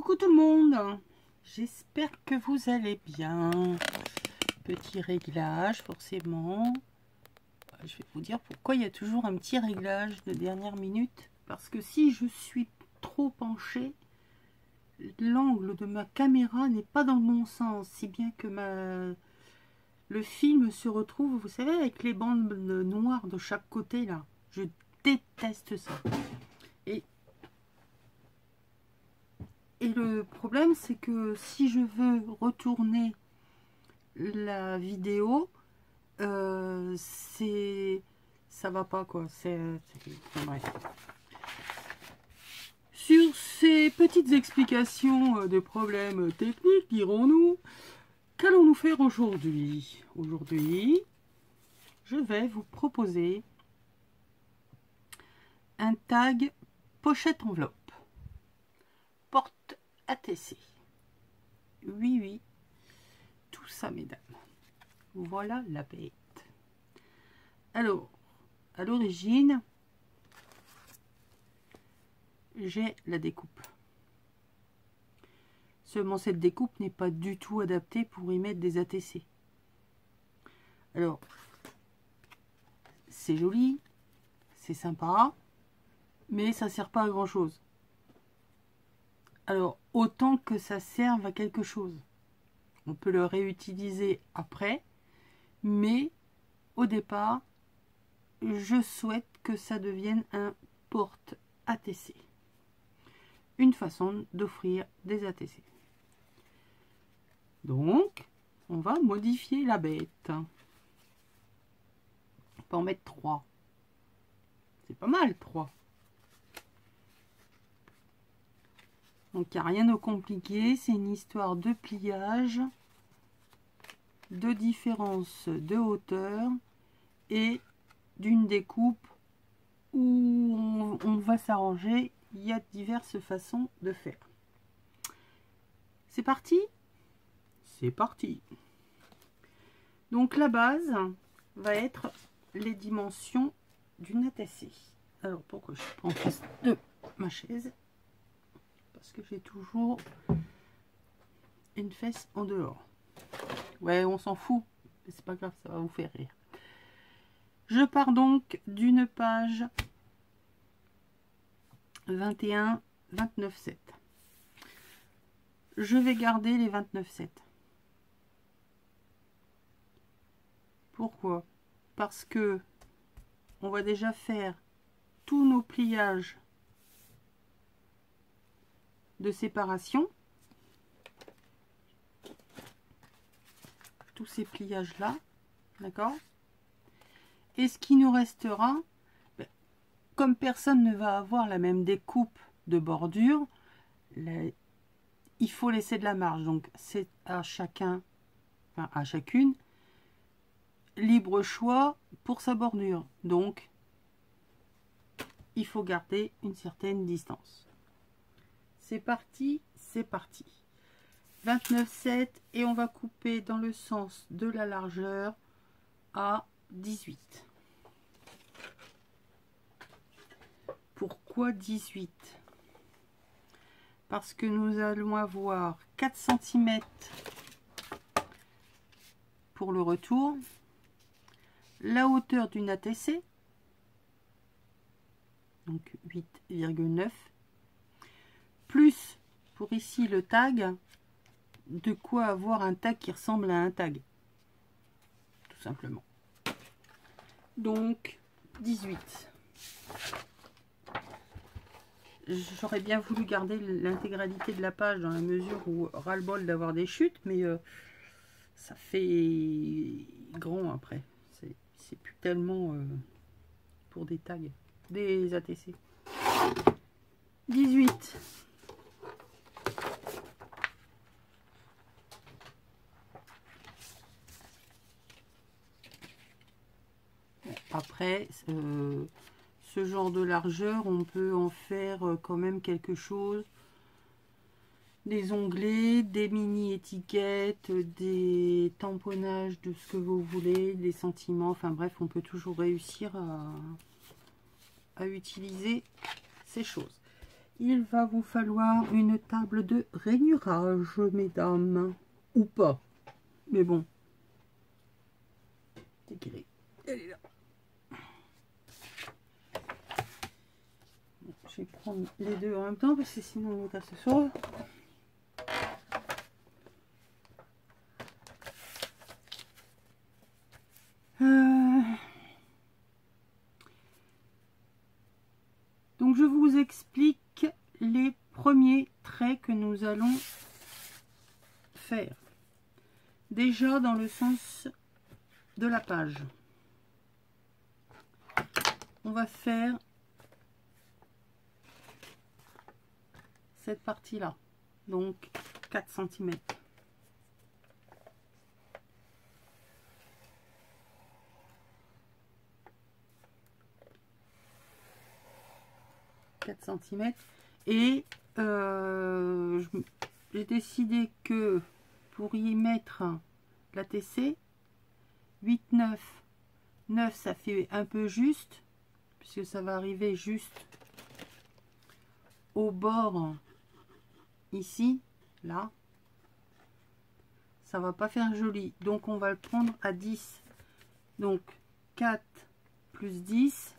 Coucou tout le monde, j'espère que vous allez bien. Petit réglage forcément. Je vais vous dire pourquoi il y a toujours un petit réglage de dernière minute. Parce que si je suis trop penchée, l'angle de ma caméra n'est pas dans le bon sens. Si bien que le film se retrouve, vous savez, avec les bandes noires de chaque côté là. Je déteste ça. Et le problème, c'est que si je veux retourner la vidéo, ça va pas quoi. Bref. Sur ces petites explications de problèmes techniques, dirons-nous, qu'allons-nous faire aujourd'hui? Aujourd'hui, je vais vous proposer un tag pochette enveloppe. Porte ATC. Oui, oui. Tout ça, mesdames. Voilà la bête. Alors, à l'origine, j'ai la découpe. Seulement, cette découpe n'est pas du tout adaptée pour y mettre des ATC. Alors, c'est joli, c'est sympa, mais ça ne sert pas à grand chose. Alors, autant que ça serve à quelque chose. On peut le réutiliser après, mais au départ, je souhaite que ça devienne un porte ATC. Une façon d'offrir des ATC. Donc, on va modifier la bête. On peut en mettre 3. C'est pas mal, 3. Donc, il n'y a rien de compliqué. C'est une histoire de pliage, de différence de hauteur et d'une découpe où on va s'arranger. Il y a diverses façons de faire. C'est parti? C'est parti. Donc, la base va être les dimensions d'une ATC. Alors, pourquoi je prends en face de ma chaise? Parce que j'ai toujours une fesse en dehors. Ouais, on s'en fout. Mais c'est pas grave, ça va vous faire rire. Je pars donc d'une page 21, 29,7. Je vais garder les 29,7. Pourquoi? Parce que on va déjà faire tous nos pliages de séparation. Tous ces pliages là, d'accord? Et ce qui nous restera, comme personne ne va avoir la même découpe de bordure, il faut laisser de la marge. Donc c'est à chacun, enfin à chacune, libre choix pour sa bordure. Donc il faut garder une certaine distance. C'est parti, c'est parti. 29,7 et on va couper dans le sens de la largeur à 18. Pourquoi 18? Parce que nous allons avoir 4 cm pour le retour, la hauteur d'une ATC, donc 8,9, plus pour ici le tag, de quoi avoir un tag qui ressemble à un tag, tout simplement. Donc 18. J'aurais bien voulu garder l'intégralité de la page dans la mesure où ras-le-bol d'avoir des chutes, mais ça fait grand après. C'est plus tellement pour des tags, des ATC. 18. Après, ce genre de largeur, on peut en faire quand même quelque chose. Des onglets, des mini-étiquettes, des tamponnages de ce que vous voulez, des sentiments. Enfin bref, on peut toujours réussir à utiliser ces choses. il va vous falloir une table de rainurage, mesdames. Ou pas. Mais bon. C'est qu'elle est. Elle est là. Bon, je vais prendre les deux en même temps parce que sinon on va se sauve. Donc je vous explique les premiers traits que nous allons faire. Déjà dans le sens de la page. On va faire cette partie-là. Donc 4 cm. Et j'ai décidé que pour y mettre la TC 8 9 9 ça fait un peu juste puisque ça va arriver juste au bord ici, là ça va pas faire joli, donc on va le prendre à 10. Donc 4 plus 10.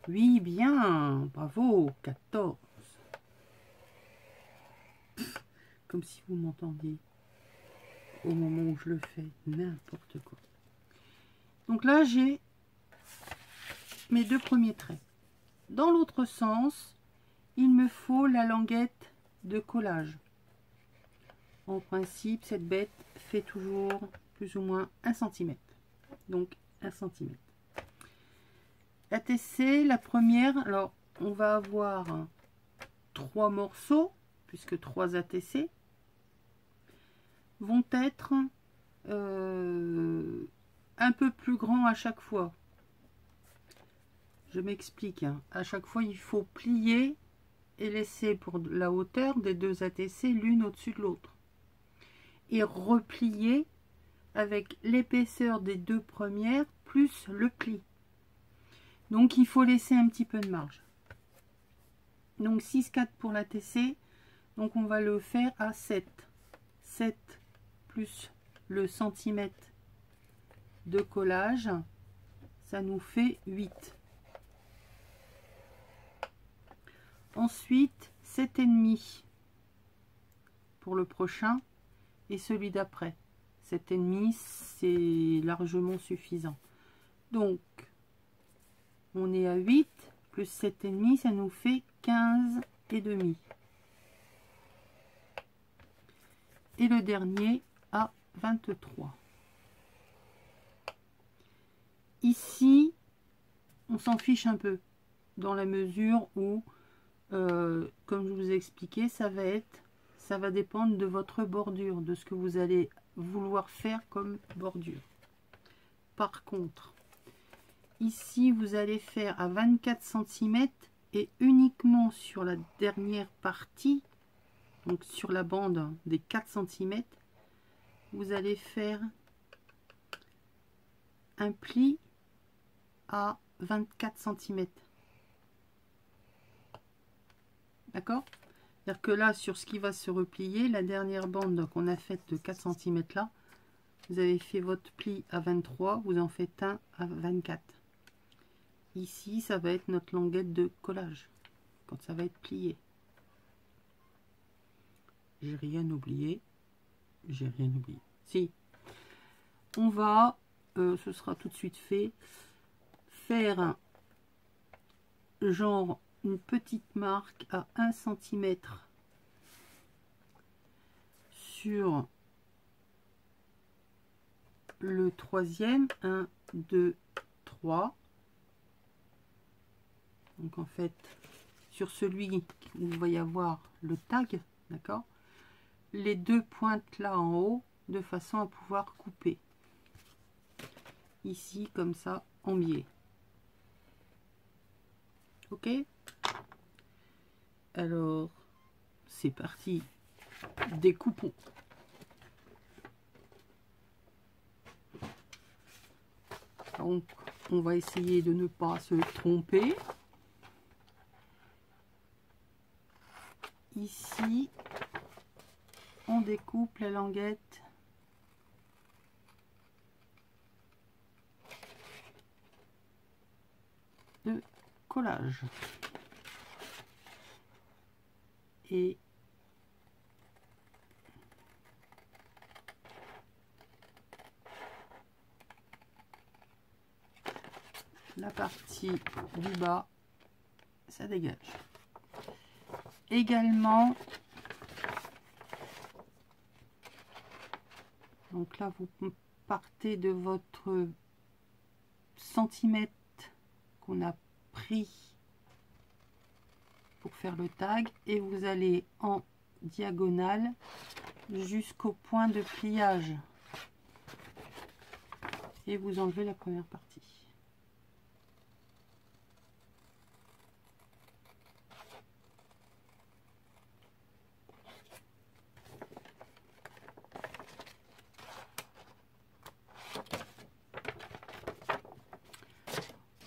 Oui, bien, bravo, 14. Comme si vous m'entendiez au moment où je le fais, n'importe quoi. Donc là, j'ai mes deux premiers traits. Dans l'autre sens, il me faut la languette de collage. En principe, cette bête fait toujours plus ou moins 1 cm. Donc 1 cm. La TC, la première, alors on va avoir 3 morceaux, puisque 3 ATC vont être un peu plus grands à chaque fois. Je m'explique, hein. À chaque fois il faut plier et laisser pour la hauteur des deux ATC l'une au-dessus de l'autre. Et replier avec l'épaisseur des deux premières plus le pli. Donc il faut laisser un petit peu de marge. Donc 6,4 pour la TC. Donc on va le faire à 7. 7 plus le centimètre de collage. Ça nous fait 8. Ensuite 7,5 pour le prochain. Et celui d'après. 7,5 c'est largement suffisant. Donc on est à 8 plus 7,5, ça nous fait 15,5. Et le dernier à 23. Ici, on s'en fiche un peu, dans la mesure où, comme je vous ai expliqué, ça va dépendre de votre bordure, de ce que vous allez vouloir faire comme bordure. Par contre, ici, vous allez faire à 24 cm et uniquement sur la dernière partie, donc sur la bande des 4 cm, vous allez faire un pli à 24 cm. D'accord? C'est-à-dire que là, sur ce qui va se replier, la dernière bande qu'on a faite de 4 cm là, vous avez fait votre pli à 23, vous en faites un à 24. Ici, ça va être notre languette de collage, quand ça va être plié. J'ai rien oublié. J'ai rien oublié. Si. On va, ce sera tout de suite fait, faire genre une petite marque à 1 cm sur le troisième. 1, 2, 3. Donc en fait, sur celui où il va y avoir le tag, d'accord, les deux pointes là en haut, de façon à pouvoir couper. Ici, comme ça, en biais. Ok? Alors, c'est parti. Découpons. Donc, on va essayer de ne pas se tromper. ici, on découpe la languette de collage. Et la partie du bas, ça dégage. Également, donc là vous partez de votre centimètre qu'on a pris pour faire le tag et vous allez en diagonale jusqu'au point de pliage et vous enlevez la première partie.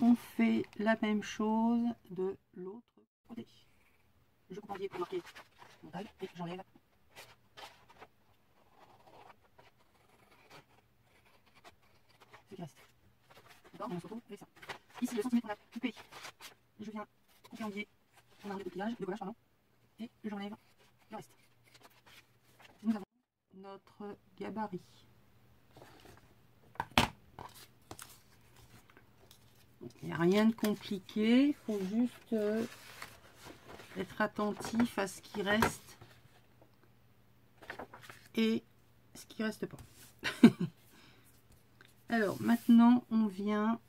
On fait la même chose de l'autre côté. Je coupe en biais pour marquer mon tag et j'enlève ce qui reste. D'accord, on se retrouve avec ça. Ici, le centimètre qu'on a coupé, je viens couper en biais mon arbre de collage, pardon, et j'enlève le reste. Nous avons notre gabarit. Il n'y a rien de compliqué, il faut juste être attentif à ce qui reste et ce qui reste pas. Alors maintenant on vient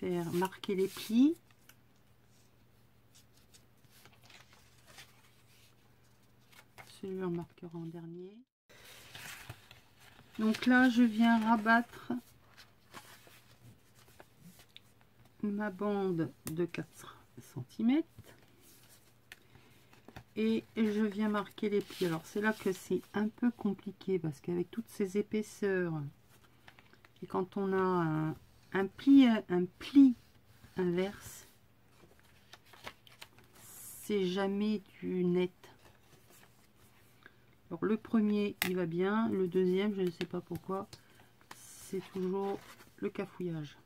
faire marquer les plis. Celui-là on marquera en dernier. Donc là je viens rabattre ma bande de 4 cm et je viens marquer les plis. Alors c'est là que c'est un peu compliqué parce qu'avec toutes ces épaisseurs et quand on a un pli inverse, c'est jamais du net. Alors le premier il va bien, le deuxième je ne sais pas pourquoi c'est toujours le cafouillage.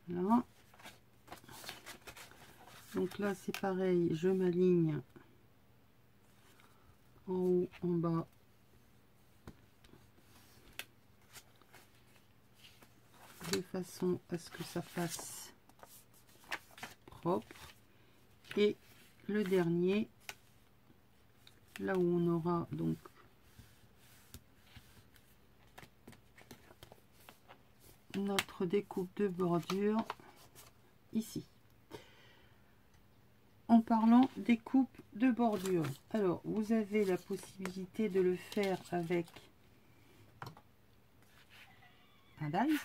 Voilà. Donc là c'est pareil, je m'aligne en haut, en bas, de façon à ce que ça fasse propre. Et le dernier, là où on aura donc notre découpe de bordure ici. En parlant des coupes de bordure, alors vous avez la possibilité de le faire avec un die,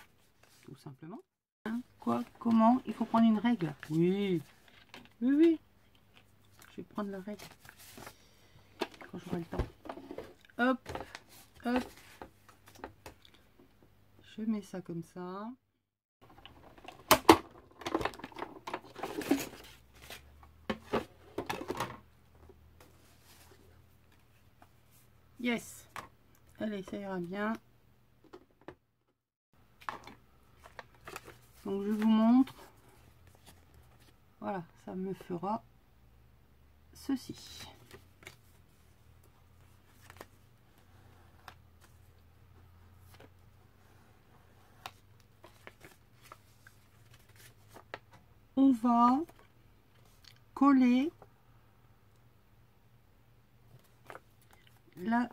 tout simplement. Hein, quoi, comment, il faut prendre une règle. Oui, oui, oui. Je vais prendre la règle quand j'aurai le temps. Hop, hop. Je mets ça comme ça. Yes. Allez, ça ira bien. Donc je vous montre. Voilà, ça me fera ceci. On va coller la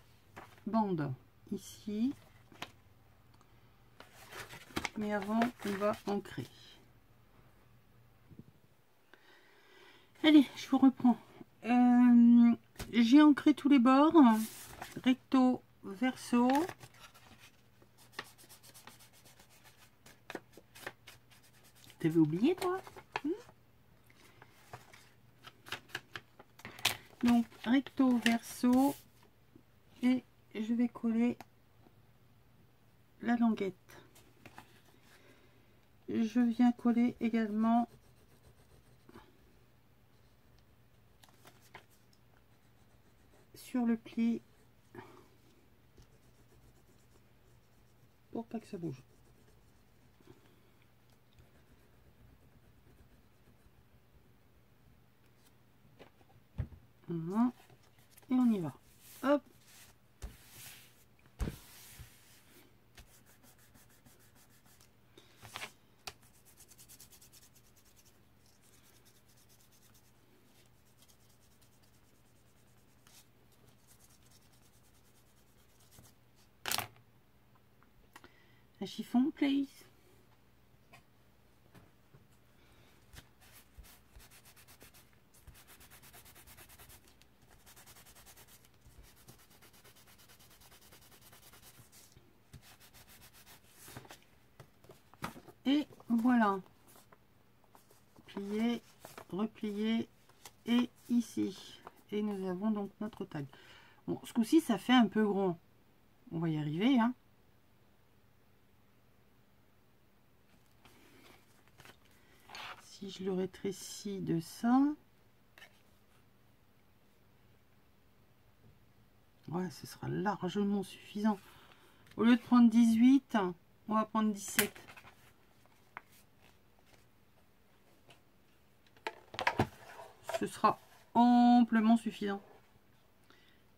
bande ici, mais avant on va ancrer. Allez, je vous reprends. J'ai ancré tous les bords, recto verso. T'avais oublié toi? Donc recto verso et je vais coller la languette. je viens coller également sur le pli pour pas que ça bouge. Voilà. Et on y va. Hop. Un chiffon, please. Et voilà. Plier, replier et ici. Et nous avons donc notre tag. Bon, ce coup-ci, ça fait un peu gros. On va y arriver, hein. Si je le rétrécis de ça, ouais, ce sera largement suffisant. Au lieu de prendre 18, on va prendre 17. Ce sera amplement suffisant.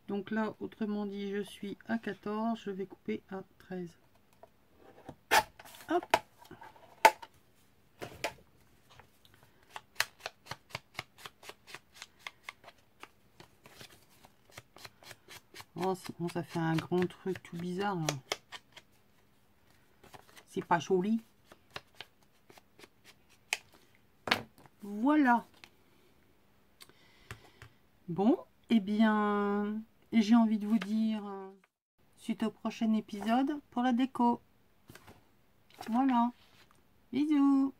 Donc là, autrement dit, je suis à 14, je vais couper à 13. Hop. Oh, bon, ça fait un grand truc tout bizarre. C'est pas joli. Voilà. Bon, eh bien, j'ai envie de vous dire suite au prochain épisode pour la déco. Voilà. Bisous.